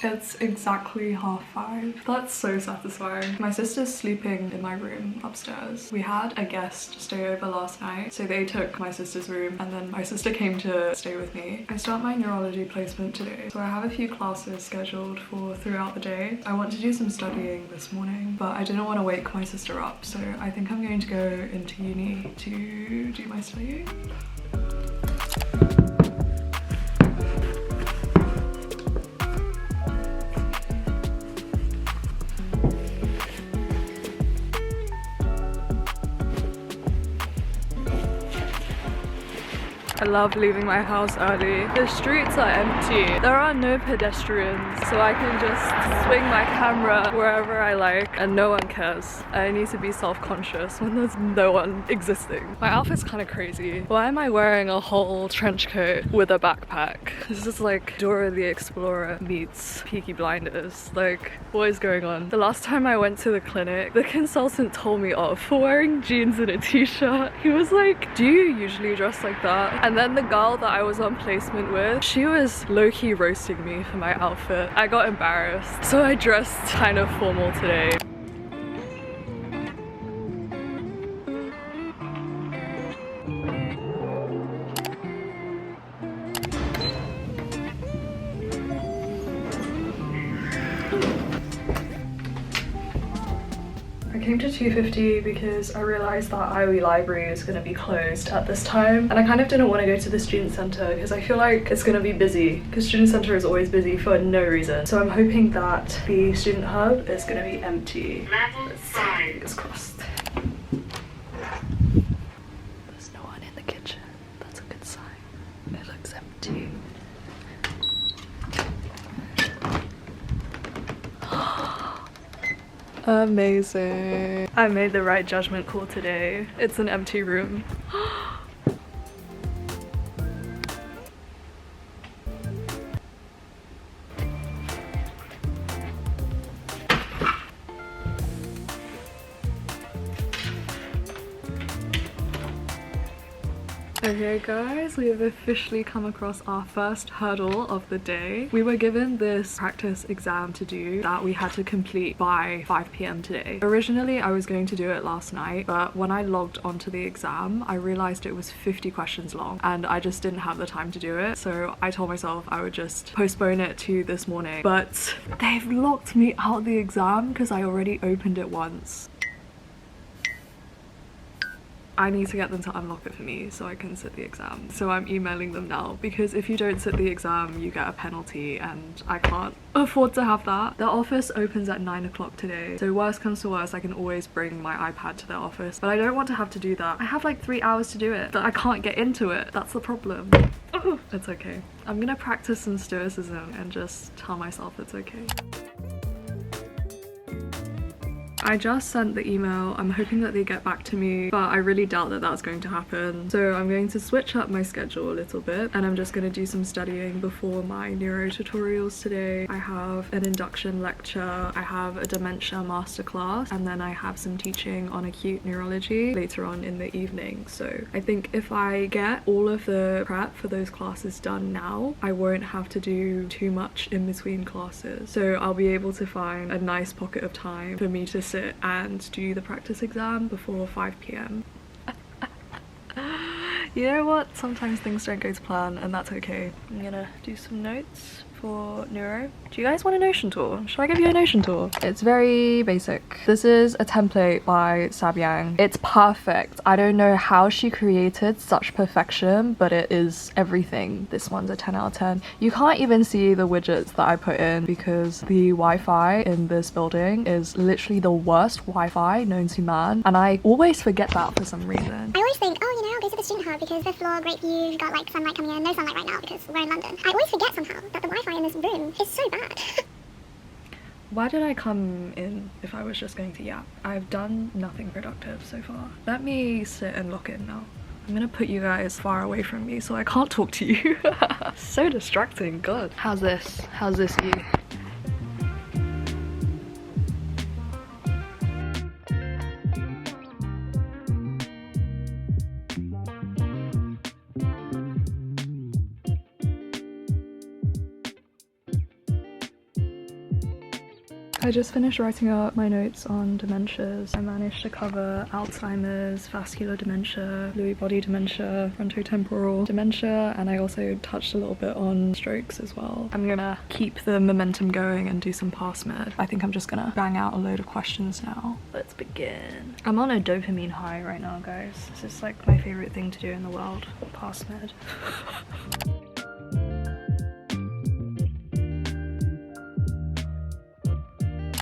It's exactly 5:30. That's so satisfying. My sister's sleeping in my room upstairs. We had a guest stay over last night, so they took my sister's room and then my sister came to stay with me. I start my neurology placement today, so I have a few classes scheduled for throughout the day. I want to do some studying this morning, but I didn't want to wake my sister up, so I think I'm going to go into uni to do my studying. I love leaving my house early. The streets are empty. There are no pedestrians, so I can just swing my camera wherever I like and no one cares. I need to be self-conscious when there's no one existing. My outfit's kind of crazy. Why am I wearing a whole trench coat with a backpack? This is like Dora the Explorer meets Peaky Blinders. Like, what is going on? The last time I went to the clinic, the consultant told me off for wearing jeans and a t-shirt. He was like, do you usually dress like that? And then the girl that I was on placement with, she was low-key roasting me for my outfit. I got embarrassed, so I dressed kind of formal today. I came to 250 because I realized that IOE library is going to be closed at this time, and I kind of didn't want to go to the student center because I feel like it's going to be busy, because student center is always busy for no reason. So I'm hoping that the student hub is going to be empty. Fingers crossed. There's no one in the kitchen. That's a good sign. It looks empty. Amazing. I made the right judgment call today. It's an empty room. Okay guys, we have officially come across our first hurdle of the day. We were given this practice exam to do that we had to complete by 5 p.m. today. Originally I was going to do it last night, but when I logged onto the exam I realized it was 50 questions long and I just didn't have the time to do it, so I told myself I would just postpone it to this morning. But they've locked me out of the exam because I already opened it once. I need to get them to unlock it for me so I can sit the exam. So I'm emailing them now, because if you don't sit the exam you get a penalty and I can't afford to have that. The office opens at 9 o'clock today, so worst comes to worst I can always bring my iPad to their office, but I don't want to have to do that. I have like 3 hours to do it, but I can't get into it. That's the problem. It's okay. I'm gonna practice some stoicism and just tell myself it's okay. I just sent the email. I'm hoping that they get back to me, but I really doubt that that's going to happen. So I'm going to switch up my schedule a little bit and I'm just going to do some studying before my neuro tutorials today. I have an induction lecture, I have a dementia masterclass, and then I have some teaching on acute neurology later on in the evening. So I think if I get all of the prep for those classes done now, I won't have to do too much in between classes. So I'll be able to find a nice pocket of time for me to sit and do the practice exam before 5 p.m. You know what? Sometimes things don't go to plan and that's okay. I'm gonna do some notes for neuro. Do you guys want a Notion tour? Should I give you a Notion tour? It's very basic. This is a template by Sabyang. It's perfect. I don't know how she created such perfection, but it is everything. This one's a 10 out of 10. You can't even see the widgets that I put in because the Wi-Fi in this building is literally the worst Wi-Fi known to man, and I always forget that for some reason. I always think, oh, you know, I'll go to the student hub because fifth floor, great view, got like sunlight coming in. No sunlight right now because we're in London. I always forget somehow that the Wi-Fi in this room is so bad. Why did I come in if I was just going to yap? I've done nothing productive so far. Let me sit and lock in now. I'm gonna put you guys far away from me so I can't talk to you. So distracting, God. How's this? How's this view? I just finished writing up my notes on dementias. I managed to cover Alzheimer's, vascular dementia, Lewy body dementia, frontotemporal dementia, and I also touched a little bit on strokes as well. I'm gonna keep the momentum going and do some pass med. I think I'm just gonna bang out a load of questions now. Let's begin. I'm on a dopamine high right now, guys. This is like my favorite thing to do in the world. Pass med.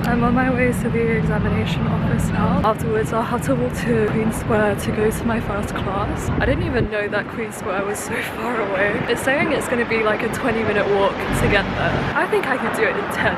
I'm on my way to the examination office now. Afterwards, I'll have to walk to Queen Square to go to my first class. I didn't even know that Queen Square was so far away. It's saying it's going to be like a 20-minute walk to get there. I think I could do it in 10.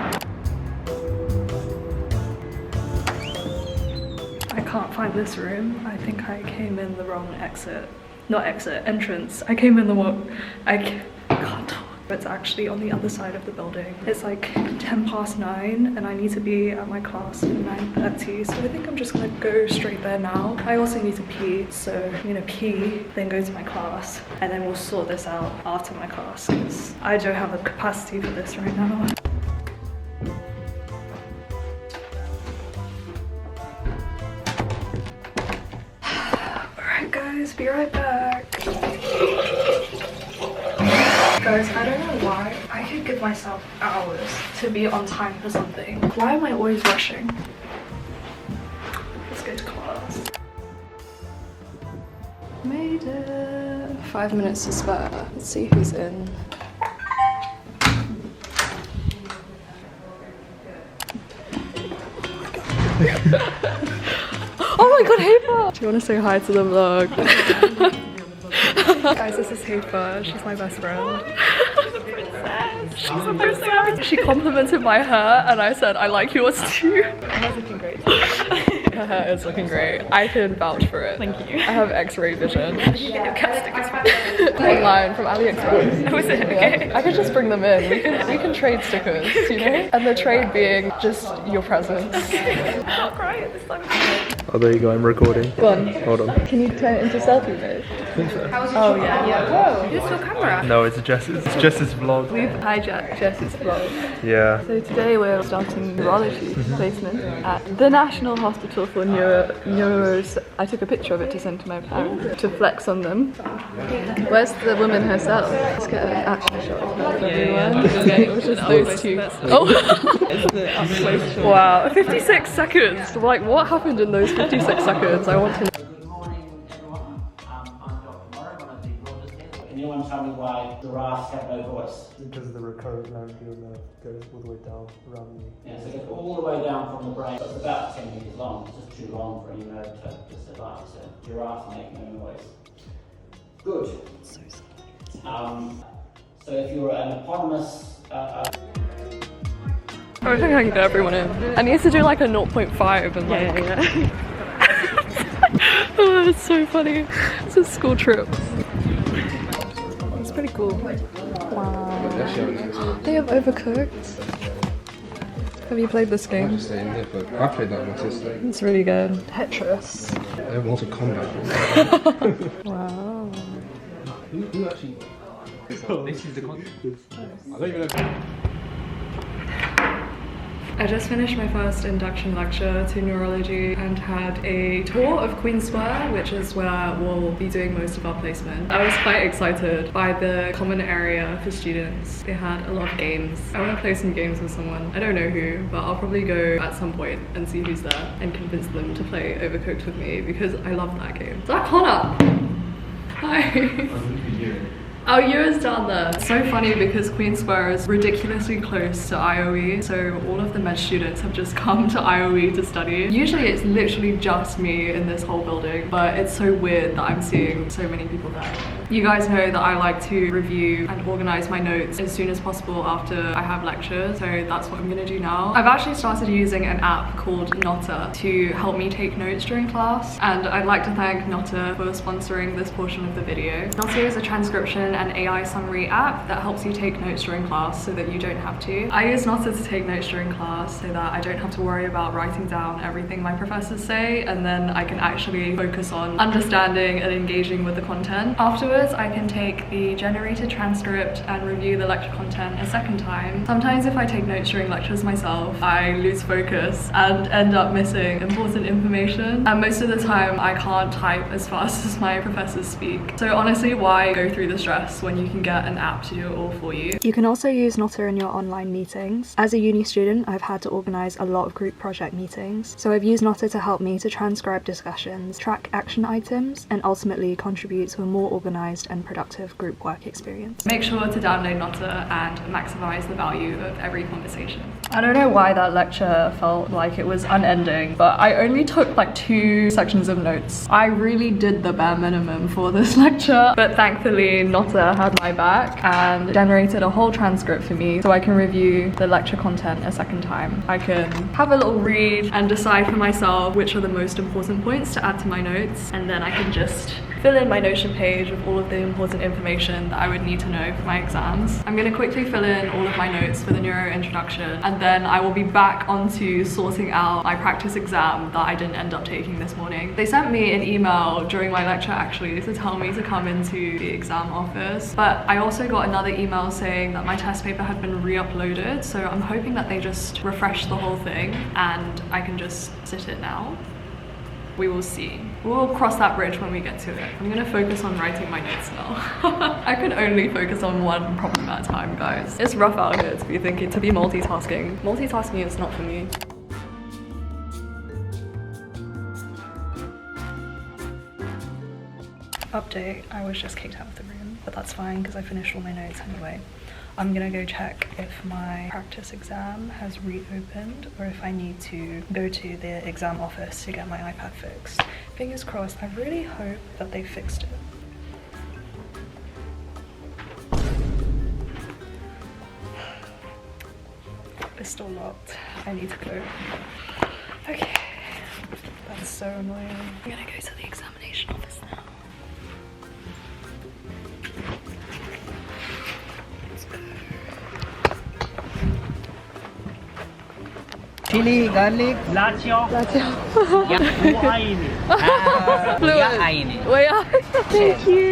I can't find this room. I think I came in the wrong exit. Not exit, entrance. I came in the wrong... I can't talk. It's actually on the other side of the building. It's like 9:10 and I need to be at my class at 9:30, so I think I'm just gonna go straight there now. I also need to pee, so I'm gonna pee, then go to my class, and then we'll sort this out after my class because I don't have the capacity for this right now. Alright guys, be right back. Guys, I don't know why. I could give myself hours to be on time for something. Why am I always rushing? Let's go to class. Made it. 5 minutes to spare. Let's see who's in. Oh my god, Hafer! Do you want to say hi to the vlog? Guys, this is Hafer. She's my best friend. She's a princess. She's a princess. She complimented my hair and I said, I like yours too. Her hair's looking great. Her hair is looking great. I can vouch for it. Thank you. I have x-ray vision. Where did you get your cat stickers from? Online, from AliExpress. Oh, is it? Okay. I could just bring them in. We can trade stickers, you know? And the trade being just your presence. I'll cry at this time. Oh, there you go, I'm recording. Go on. Hold on. Can you turn it into selfie mode? Oh yeah. Whoa, this is your camera. No, it's Jess's vlog. We've hijacked Jess's vlog. Yeah. So today we're starting neurology placement at the National Hospital for Neuros. I took a picture of it to send to my parents to flex on them. Where's the woman herself? Let's get an action shot of everyone. Okay, it was just those two. Oh! Wow, 56 seconds! Like, what happened in those 56 seconds? I want to know. Can anyone tell me why giraffes have no voice? Because the recurrent laryngeal nerve goes all the way down around the... Yeah, so it goes all the way down from the brain. So it's about 10 meters long. It's just too long for any nerve to survive. So giraffes make no noise. Good. So if you're an eponymous... I think I can get everyone in. I need to do like a 0.5 and like... Yeah. Oh, it's so funny. It's a school trip. It's pretty cool. Wow. They have Overcooked. Have you played this game? I played that with my sister. It's really good. Tetris. They have Mortal Kombat. Wow. Who actually... This is the content. I don't even know. I just finished my first induction lecture to neurology and had a tour of Queen Square, which is where we'll be doing most of our placement. I was quite excited by the common area for students. They had a lot of games. I want to play some games with someone. I don't know who, but I'll probably go at some point and see who's there and convince them to play Overcooked with me because I love that game. Zach Connor! Hi! Our year is down there. It's so funny because Queen Square is ridiculously close to IOE, so all of the med students have just come to IOE to study. Usually it's literally just me in this whole building, but it's so weird that I'm seeing so many people there. You guys know that I like to review and organize my notes as soon as possible after I have lectures, so that's what I'm gonna do now. I've actually started using an app called Notta to help me take notes during class, and I'd like to thank Notta for sponsoring this portion of the video. Notta is a transcription an AI summary app that helps you take notes during class so that you don't have to. I use Notter to take notes during class so that I don't have to worry about writing down everything my professors say, and then I can actually focus on understanding and engaging with the content. Afterwards, I can take the generated transcript and review the lecture content a second time. Sometimes if I take notes during lectures myself, I lose focus and end up missing important information. And most of the time, I can't type as fast as my professors speak. So honestly, why go through the stress when you can get an app to do it all for you? You can also use Notter in your online meetings. As a uni student, I've had to organise a lot of group project meetings, so I've used Notter to help me to transcribe discussions, track action items, and ultimately contribute to a more organised and productive group work experience. Make sure to download Notter and maximise the value of every conversation. I don't know why that lecture felt like it was unending, but I only took like 2 sections of notes. I really did the bare minimum for this lecture, but thankfully Notter had my back and generated a whole transcript for me so I can review the lecture content a second time. I can have a little read and decide for myself which are the most important points to add to my notes, and then I can just fill in my Notion page with all of the important information that I would need to know for my exams. I'm going to quickly fill in all of my notes for the neuro introduction, and then I will be back onto sorting out my practice exam that I didn't end up taking this morning. They sent me an email during my lecture actually to tell me to come into the exam office, but I also got another email saying that my test paper had been re-uploaded, so I'm hoping that they just refresh the whole thing and I can just sit it now. We will see. We'll cross that bridge when we get to it. I'm gonna focus on writing my notes now. I can only focus on one problem at a time, guys. It's rough out here to be multitasking. Multitasking is not for me. Update, I was just kicked out of the room, but that's fine because I finished all my notes anyway. I'm gonna go check if my practice exam has reopened or if I need to go to the exam office to get my iPad fixed. Fingers crossed, I really hope that they fixed it. It's still locked. I need to go. Okay, that's so annoying. I'm gonna go to the examination office now. Chili, garlic,辣椒.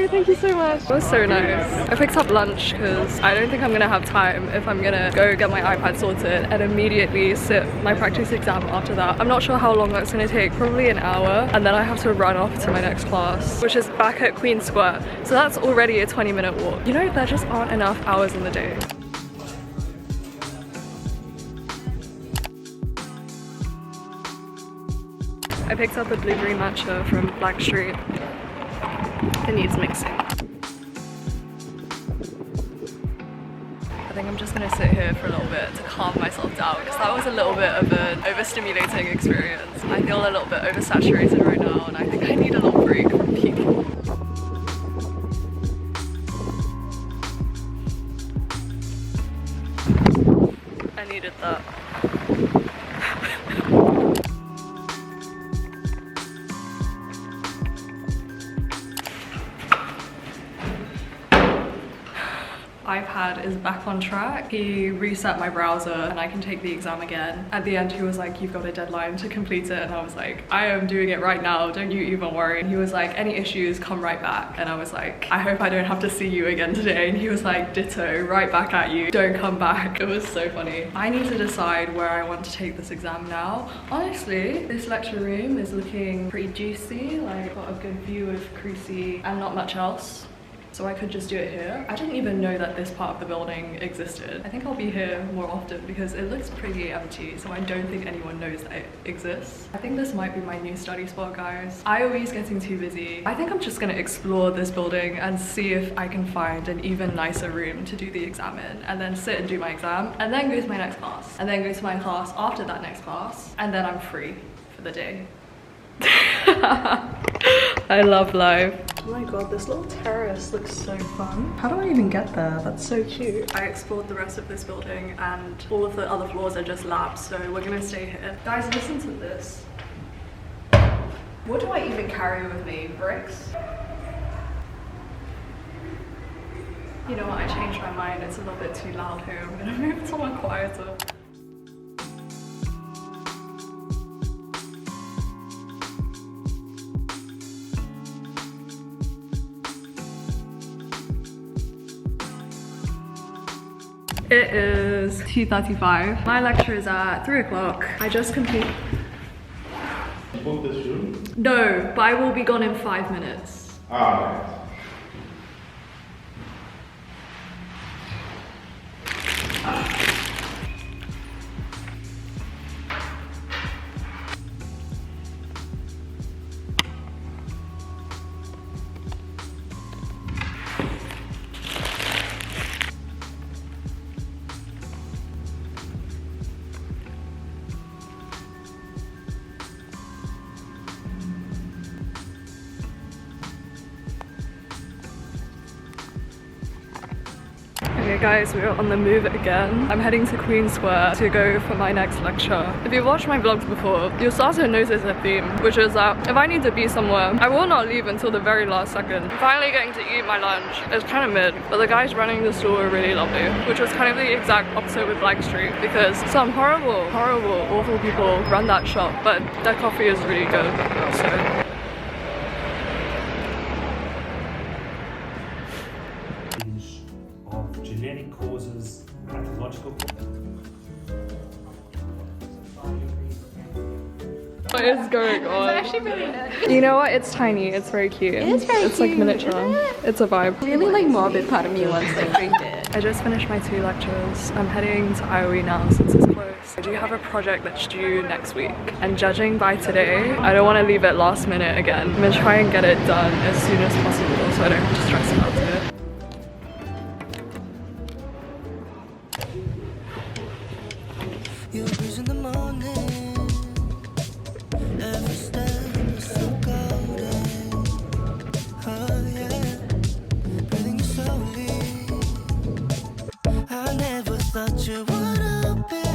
Thank you so much. That was so nice. I picked up lunch because I don't think I'm gonna have time if I'm gonna go get my iPad sorted and immediately sit my practice exam after that. I'm not sure how long that's gonna take, probably an hour, and then I have to run off to my next class, which is back at Queen Square. So that's already a 20-minute walk. You know, there just aren't enough hours in the day. I picked up a blueberry matcha from Black Street. It needs mixing. I think I'm just gonna sit here for a little bit to calm myself down because that was a little bit of an overstimulating experience. I feel a little bit oversaturated right now and I think I need a little break from people. I needed that. iPad is back on track. He reset my browser and I can take the exam again. At the end he was like, you've got a deadline to complete it, and I was like, I am doing it right now, don't you even worry. And he was like, any issues, come right back. And I was like, I hope I don't have to see you again today. And he was like, ditto, right back at you, don't come back. It was so funny. I need to decide where I want to take this exam now. Honestly, this lecture room is looking pretty juicy, like got a good view of Creasy and not much else. So I could just do it here. I didn't even know that this part of the building existed. I think I'll be here more often because it looks pretty empty, so I don't think anyone knows that it exists. I think this might be my new study spot, guys. IOE's getting too busy. I think I'm just gonna explore this building and see if I can find an even nicer room to do the exam in, and then sit and do my exam, and then go to my next class, and then go to my class after that next class, and then I'm free for the day. I love life. Oh my god, this little terrace looks so fun. How do I even get there? That's so cute. I explored the rest of this building and all of the other floors are just labs, so we're gonna stay here. Guys, listen to this. What do I even carry with me? Bricks? You know what, I changed my mind. It's a little bit too loud here. I'm gonna move to somewhere quieter. It is 2:35. My lecture is at 3 o'clock. I just completed. You booked this room? No, but I will be gone in 5 minutes. Ah, Okay guys, we're on the move again. I'm heading to Queen Square to go for my next lecture. If you've watched my vlogs before, you'll start to notice a theme, which is that if I need to be somewhere, I will not leave until the very last second. I'm finally getting to eat my lunch. It's kind of mid, but the guys running the store are really lovely, which was kind of the exact opposite with Black Street, because some horrible, awful people run that shop, but their coffee is really good, so. Of genetic causes, pathological. What is going on? It's actually really nice. You know what? It's tiny. It's very cute. It is very It's like cute, miniature. isn't it? It's a vibe. Really like morbid part of me wants to drink it. I just finished my 2 lectures. I'm heading to IOE now since it's close. I do have a project that's due next week, and judging by today, I don't want to leave it last minute again. I'm gonna try and get it done as soon as possible so I don't have to stress about it. You breeze in the morning, every step is so golden. Oh yeah, breathing slowly. I never thought you would appear.